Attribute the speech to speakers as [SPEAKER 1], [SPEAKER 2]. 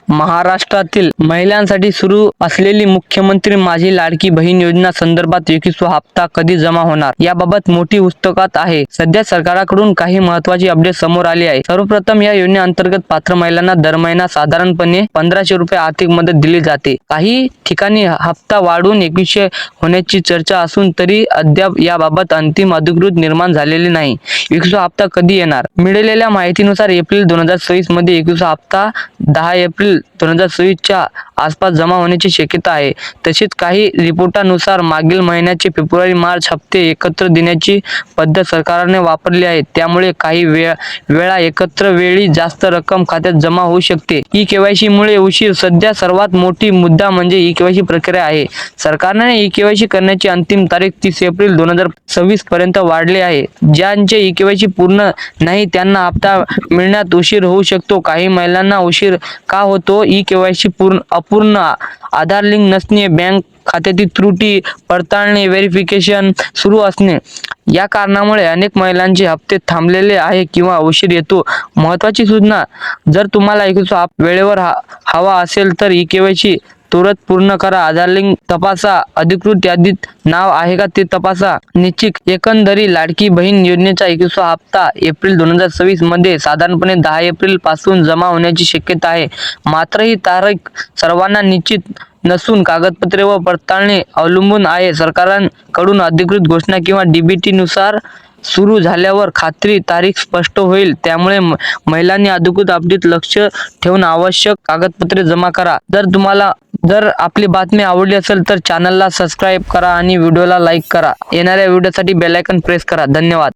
[SPEAKER 1] महाराष्ट्रातील महिलांसाठी सुरू असलेली मुख्यमंत्री माझी लाडकी बहीण योजना संदर्भात 21वा हप्ता कधी जमा होणार याबाबत मोठी उत्सुकता आहे। सध्या सरकारकडून काही महत्त्वाची अपडेट समोर आली आहे। सर्वप्रथम या योजनेअंतर्गत पात्र महिलांना दर महिना साधारणपणे 1500 रुपये आर्थिक मदत दिली जाते। काही ठिकाणी हप्ता वाढून 2100 होण्याची चर्चा असून तरी अद्याप याबाबत अंतिम अधिकृत निर्माण झालेले नाही। 21वा हप्ता कधी येणार? मिळालेल्या माहितीनुसार एप्रिल 2024 मध्ये 21वा हप्ता 10 एप्रिल 2024 च्या आसपास जमा होण्याची शक्यता आहे। तसेच काही रिपोर्टांनुसार मागील महिन्याचे फेब्रुवारी मार्च हप्ते एकत्र देण्याची पद्धत सरकारने वापरली आहे। त्यामुळे काही वेळा एकत्र वेळी जास्त रक्कम खात्यात जमा होऊ शकते। ई-केवायसी मुळे उशीर सध्या सर्वात मोठी मुद्दा म्हणजे ई-केवायसी प्रक्रिया आहे। सरकारने ई-केवायसी करण्याची अंतिम तारीख 30 एप्रिल 2026 पर्यंत वाढली आहे। ज्यांचे ई-केवायसी पूर्ण नाही त्यांना हप्ता मिळण्यात उशीर होऊ शकतो। काही महिलांना उशीर का होतो? ई-केवायसी अपूर्ण, आधार लिंक नसणे, बँक खात्यातील त्रुटी पडताळणी, व्हेरिफिकेशन सुरू असणे या कारणामुळे अनेक महिलांचे हप्ते थांबलेले आहे किंवा उशीर येतो। महत्त्वाची सूचना, जर तुम्हाला 21वा हप्ता वेळेवर हवा असेल तर ई-केवायसी तुरंत पूर्ण करा। आधार लिंक तपासा, अधिकृत यादीत नाव आहे का ते तपासा। निश्चित एकंदरीत लाडकी बहीण योजनेचा 21वा हप्ता एप्रिल 2026 मध्ये साधारणपणे 10 एप्रिल पासून जमा होण्याची शक्यता आहे। मात्र ही तारीख सर्वांना निश्चित नसून कागदपत्रे व पडताळणी अवलंबून आहे। सरकारकडून अधिकृत घोषणा किंवा डीबीटी नुसार सुरू झाल्यावर खात्री तारीख स्पष्ट होईल। त्यामुळे महिलांनी अधिकृत अपडेट लक्ष ठेवून आवश्यक कागदपत्रे जमा करा। जर आपली बातमी आवडली असेल तर चॅनलला सबस्क्राईब करा आणि व्हिडिओला लाईक करा। येणाऱ्या व्हिडिओसाठी बेल आयकॉन प्रेस करा। धन्यवाद।